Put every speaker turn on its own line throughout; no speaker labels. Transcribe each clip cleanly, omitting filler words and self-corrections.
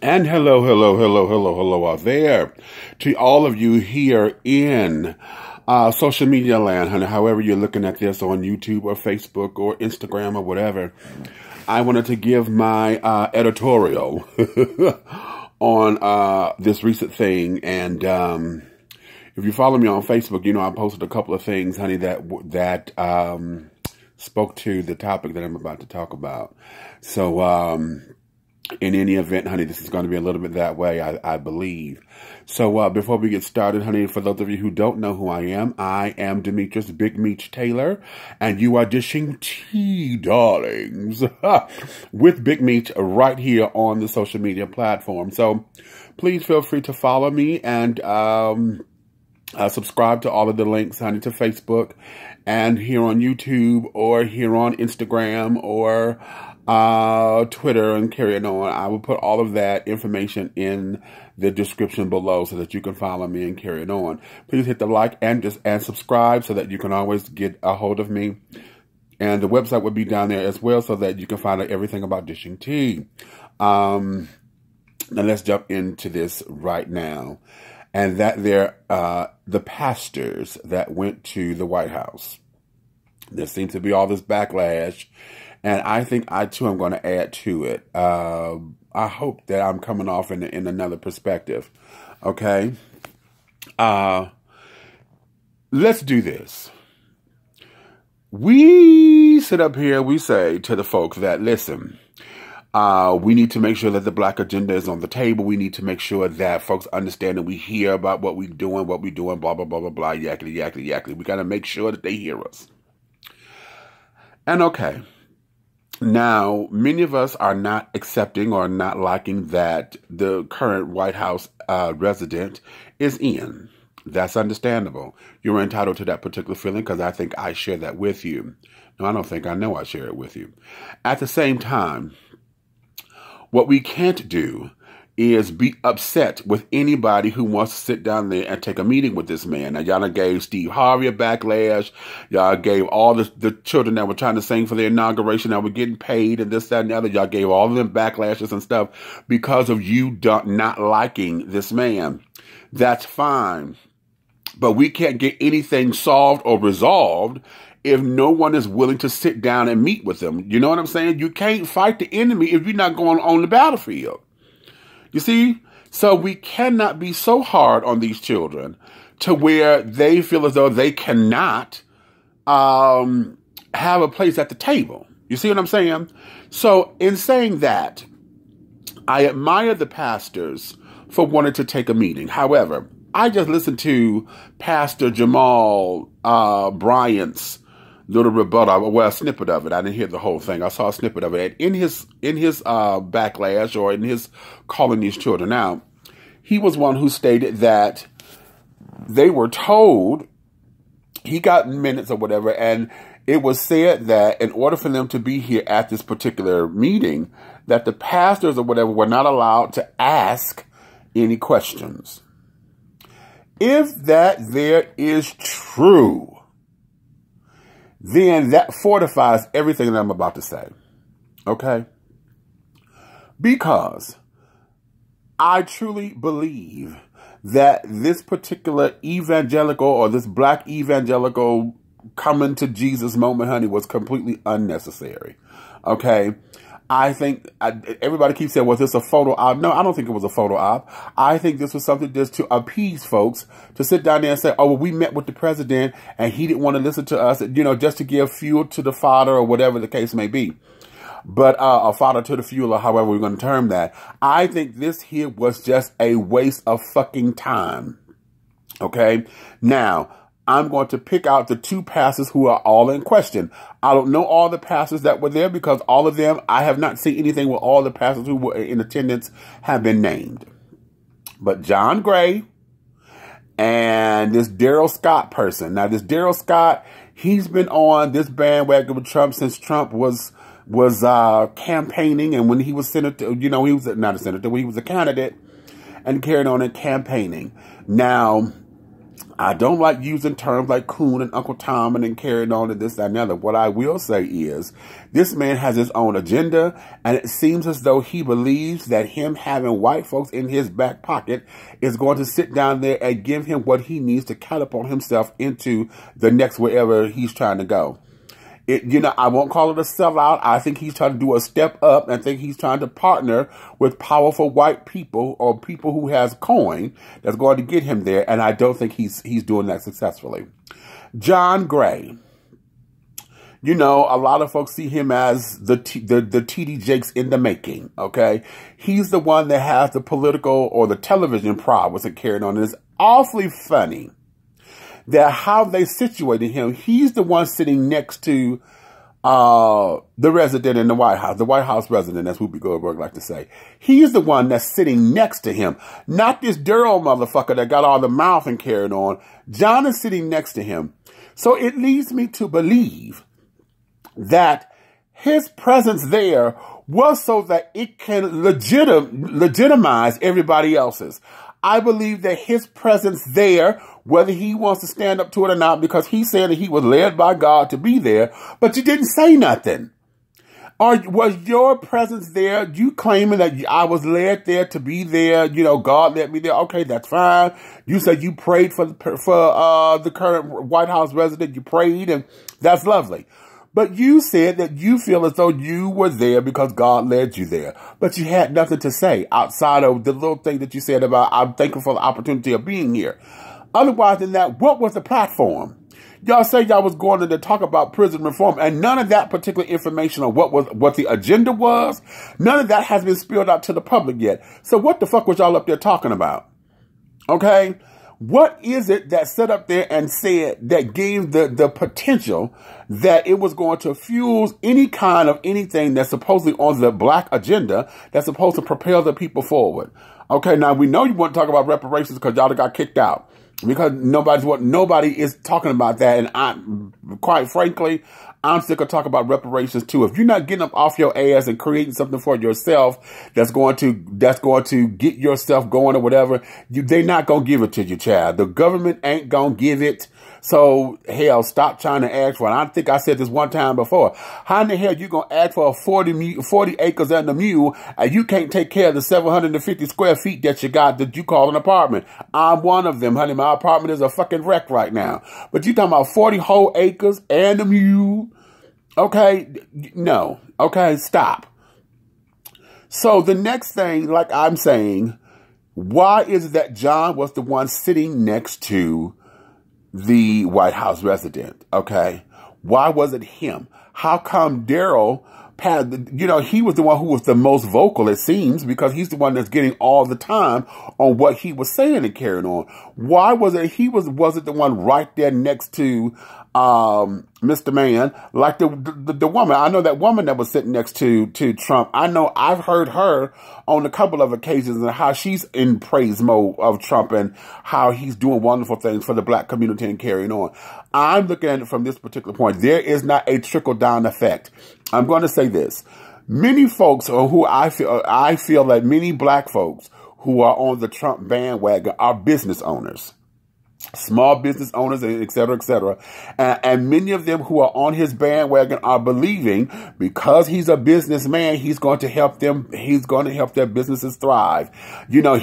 And hello out there to all of you here in social media land, honey, however you're looking at this on YouTube or Facebook or Instagram or whatever. I wanted to give my editorial on this recent thing. And if you follow me on Facebook, you know I posted a couple of things, honey, that spoke to the topic that I'm about to talk about. So in any event, honey, this is going to be a little bit that way, I believe. So before we get started, honey, for those of you who don't know who I am Demetrius Big Meech Taylor, and you are dishing tea, darlings, with Big Meech right here on the social media platform. So please feel free to follow me and subscribe to all of the links, honey, to Facebook and here on YouTube or here on Instagram or Twitter and carrying on. I will put all of that information in the description below so that you can follow me and carry it on. Please hit the like and subscribe so that you can always get a hold of me. And the website will be down there as well so that you can find out everything about dishing tea. Now let's jump into this right now. And that the pastors that went to the White House. There seems to be all this backlash. And I think I, too, am going to add to it. I hope that I'm coming off in another perspective. Okay? Let's do this. We sit up here, we say to the folks that, listen, we need to make sure that the black agenda is on the table. We need to make sure that folks understand and we hear about what we're doing, blah, blah, blah, blah, blah, yakety. We got to make sure that they hear us. And okay. Now, many of us are not accepting or not liking that the current White House resident is in. That's understandable. You're entitled to that particular feeling because I think I share that with you. No, I don't think I know I share it with you. At the same time, what we can't do is be upset with anybody who wants to sit down there and take a meeting with this man. Now, y'all gave Steve Harvey a backlash. Y'all gave all the children that were trying to sing for their inauguration that were getting paid and this, that, and the other. Y'all gave all of them backlashes and stuff because of you not liking this man. That's fine. But we can't get anything solved or resolved if no one is willing to sit down and meet with them. You know what I'm saying? You can't fight the enemy if you're not going on the battlefield. You see? So we cannot be so hard on these children to where they feel as though they cannot have a place at the table. You see what I'm saying? So in saying that, I admire the pastors for wanting to take a meeting. However, I just listened to Pastor Jamal Bryant's little rebuttal, well, a snippet of it. I didn't hear the whole thing. I saw a snippet of it. In his backlash or in his calling these children out, he was one who stated that they were told, he got minutes or whatever, and it was said that in order for them to be here at this particular meeting, that the pastors or whatever were not allowed to ask any questions. If that there is true, then that fortifies everything that I'm about to say. Okay? Because I truly believe that this particular evangelical or this black evangelical coming to Jesus moment, honey, was completely unnecessary. Okay? I think everybody keeps saying, was this a photo op? No, I don't think it was a photo op. I think this was something just to appease folks, to sit down there and say, oh, well, we met with the president and he didn't want to listen to us, you know, just to give fuel to the fodder or whatever the case may be. But a fodder to the fuel or however we're going to term that. I think this here was just a waste of fucking time. Okay? Now, I'm going to pick out the two pastors who are all in question. I don't know all the pastors that were there because all of them, I have not seen anything where all the pastors who were in attendance have been named. But John Gray and this Daryl Scott person. Now, this Daryl Scott, he's been on this bandwagon with Trump since Trump was campaigning. And when he was senator, you know, he was not a senator, when he was a candidate and carried on in campaigning. Now, I don't like using terms like coon and Uncle Tom and carrying on and this, that, and the other. What I will say is this man has his own agenda, and it seems as though he believes that him having white folks in his back pocket is going to sit down there and give him what he needs to catapult himself into the next wherever he's trying to go. I won't call it a sellout. I think he's trying to do a step up. I think he's trying to partner with powerful white people or people who has coin that's going to get him there. And I don't think he's doing that successfully. John Gray. A lot of folks see him as the TD Jakes in the making, okay? He's the one that has the political or the television prowess and carrying on. And it's awfully funny that how they situated him. He's the one sitting next to the resident in the White House resident, as Whoopi Goldberg like to say. He's the one that's sitting next to him, not this Daryl motherfucker that got all the mouth and carried on. John is sitting next to him. So it leads me to believe that his presence there was so that it can legitimize everybody else's. I believe that his presence there, whether he wants to stand up to it or not, because he said that he was led by God to be there, but you didn't say nothing. Or was your presence there, you claiming that I was led there to be there, God led me there? Okay, that's fine. You said you prayed for the current White House resident. You prayed, and that's lovely. But you said that you feel as though you were there because God led you there. But you had nothing to say outside of the little thing that you said about, I'm thankful for the opportunity of being here. Otherwise than that, what was the platform? Y'all say y'all was going to talk about prison reform, and none of that particular information on what the agenda was, none of that has been spilled out to the public yet. So what the fuck was y'all up there talking about? Okay? What is it that set up there and said that gave the potential that it was going to fuel any kind of anything that's supposedly on the black agenda that's supposed to propel the people forward? Okay, now we know you want to talk about reparations because y'all got kicked out. Because nobody is talking about that, and quite frankly, I'm sick of talking about reparations too. If you're not getting up off your ass and creating something for yourself that's going to get yourself going or whatever, they're not gonna give it to you, child. The government ain't gonna give it. So hell, stop trying to ask for it. I think I said this one time before. How in the hell you gonna ask for 40 acres and a mule, and you can't take care of the 750 square feet that you got that you call an apartment? I'm one of them, honey. My apartment is a fucking wreck right now. But you talking about 40 whole acres and a mule? Okay, no. Okay, stop. So the next thing, like I'm saying, why is it that John was the one sitting next to the White House resident? Okay, why was it him? How come Daryl, he was the one who was the most vocal, it seems, because he's the one that's getting all the time on what he was saying and carrying on. Why was it was it the one right there next to Mr. Man, like the woman? I know that woman that was sitting next to Trump. I know I've heard her on a couple of occasions and how she's in praise mode of Trump and how he's doing wonderful things for the black community and carrying on. I'm looking at it from this particular point. There is not a trickle-down effect. I'm going to say this. Many folks, or who I feel that many black folks who are on the Trump bandwagon are business owners. Small business owners, et cetera, et cetera. And many of them who are on his bandwagon are believing because he's a businessman, he's going to help them. He's going to help their businesses thrive. He done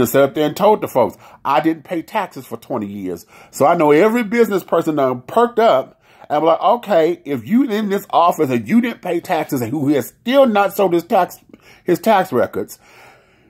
sat up there and told the folks, I didn't pay taxes for 20 years. So I know every business person done perked up and be like, okay, if you in this office and you didn't pay taxes and who has still not sold his tax records,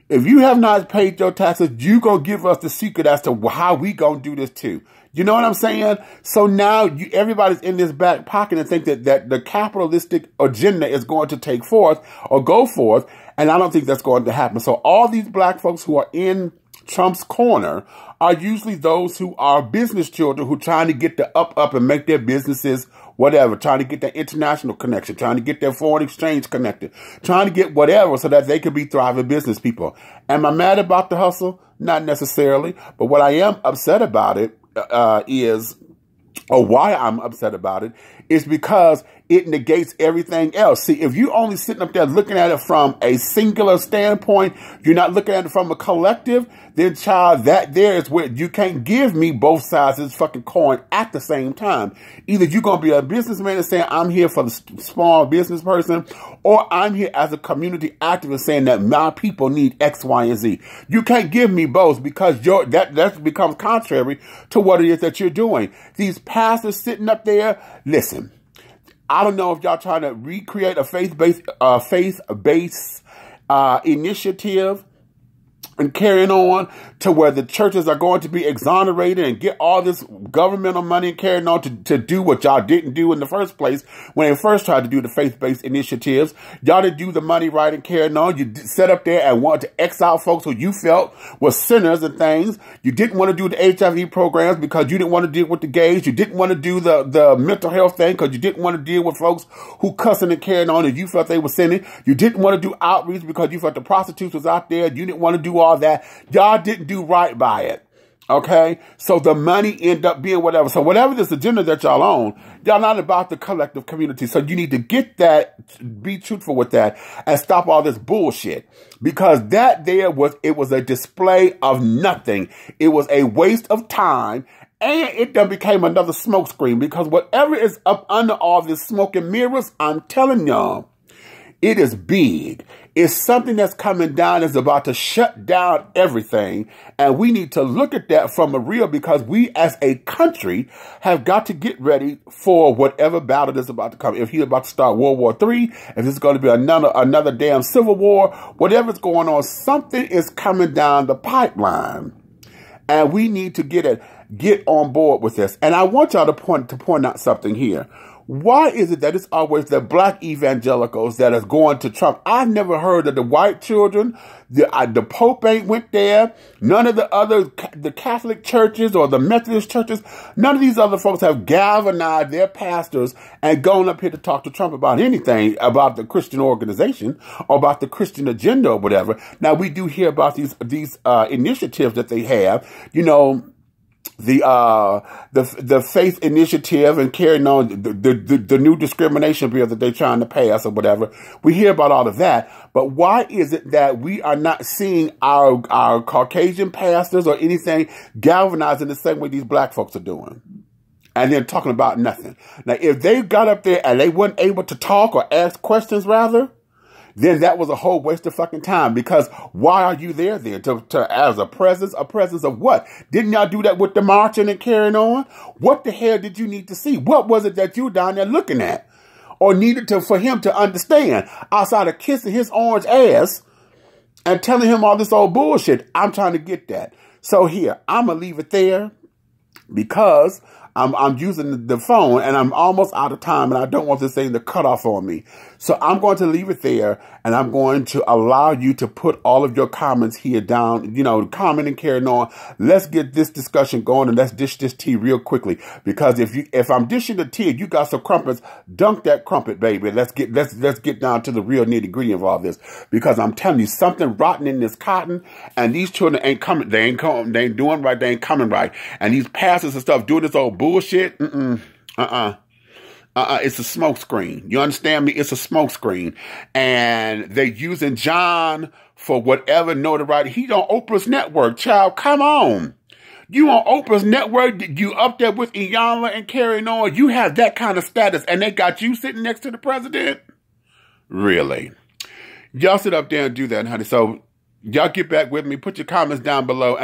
if you have not paid your taxes, you gonna give us the secret as to how we gonna do this too. You know what I'm saying? So now everybody's in this back pocket and think that the capitalistic agenda is going to take forth or go forth. And I don't think that's going to happen. So all these black folks who are in Trump's corner are usually those who are business children who trying to get the up and make their businesses whatever, trying to get their international connection, trying to get their foreign exchange connected, trying to get whatever so that they can be thriving business people. Am I mad about the hustle? Not necessarily. But what I am upset about it why I'm upset about it is because it negates everything else. See, if you're only sitting up there looking at it from a singular standpoint, you're not looking at it from a collective, then child, that there is where you can't give me both sides of this fucking coin at the same time. Either you're going to be a businessman and saying, I'm here for the small business person, or I'm here as a community activist saying that my people need X, Y, and Z. You can't give me both because that becomes contrary to what it is that you're doing. These pastors sitting up there, listen, I don't know if y'all trying to recreate a faith-based initiative and carrying on to where the churches are going to be exonerated and get all this governmental money and carrying on to do what y'all didn't do in the first place when they first tried to do the faith-based initiatives. Y'all didn't do the money right and carrying on. You set up there and wanted to exile folks who you felt were sinners and things. You didn't want to do the HIV programs because you didn't want to deal with the gays. You didn't want to do the mental health thing because you didn't want to deal with folks who cussing and carrying on and you felt they were sinning. You didn't want to do outreach because you felt the prostitutes was out there. You didn't want to do all that. Y'all didn't do right by it. Okay? So the money end up being whatever. So whatever this agenda that y'all own, y'all not about the collective community. So you need to get that, be truthful with that, and stop all this bullshit. Because it was a display of nothing. It was a waste of time. And it done became another smokescreen. Because whatever is up under all this smoke and mirrors, I'm telling y'all, it is big. It's something that's coming down, is about to shut down everything. And we need to look at that from a real, because we as a country have got to get ready for whatever battle that's about to come. If he's about to start World War III, if it's going to be another damn civil war, whatever's going on, something is coming down the pipeline. And we need to get on board with this. And I want y'all to point out something here. Why is it that it's always the black evangelicals that is going to Trump? I've never heard of the white children. The Pope ain't went there. None of the Catholic churches or the Methodist churches, none of these other folks have galvanized their pastors and gone up here to talk to Trump about anything about the Christian organization or about the Christian agenda or whatever. Now, we do hear about these initiatives that they have, you know, the faith initiative and carrying on the new discrimination bill that they're trying to pass or whatever. We hear about all of that. But why is it that we are not seeing our Caucasian pastors or anything galvanized in the same way these black folks are doing? And then talking about nothing. Now, if they got up there and they weren't able to talk or ask questions rather, then that was a whole waste of fucking time. Because why are you there then? As a presence of what? Didn't y'all do that with the marching and carrying on? What the hell did you need to see? What was it that you down there looking at? Or needed for him to understand? Outside of kissing his orange ass and telling him all this old bullshit. I'm trying to get that. So here, I'm going to leave it there because I'm using the phone and I'm almost out of time and I don't want this thing to cut off on me. So I'm going to leave it there and I'm going to allow you to put all of your comments here down, you know, comment and carrying on. Let's get this discussion going and let's dish this tea real quickly. Because if I'm dishing the tea and you got some crumpets, dunk that crumpet, baby. Let's get down to the real nitty-gritty of all this. Because I'm telling you, something rotten in this cotton and these children ain't coming, they ain't doing right, they ain't coming right. And these pastors and stuff doing this old bullshit, it's a smoke screen. You understand me? It's a smoke screen. And they're using John for whatever notoriety. He on Oprah's network. Child, come on. You on Oprah's network, you up there with Iyanla and carrying on. You have that kind of status and they got you sitting next to the president? Really? Y'all sit up there and do that, honey. So y'all get back with me. Put your comments down below. And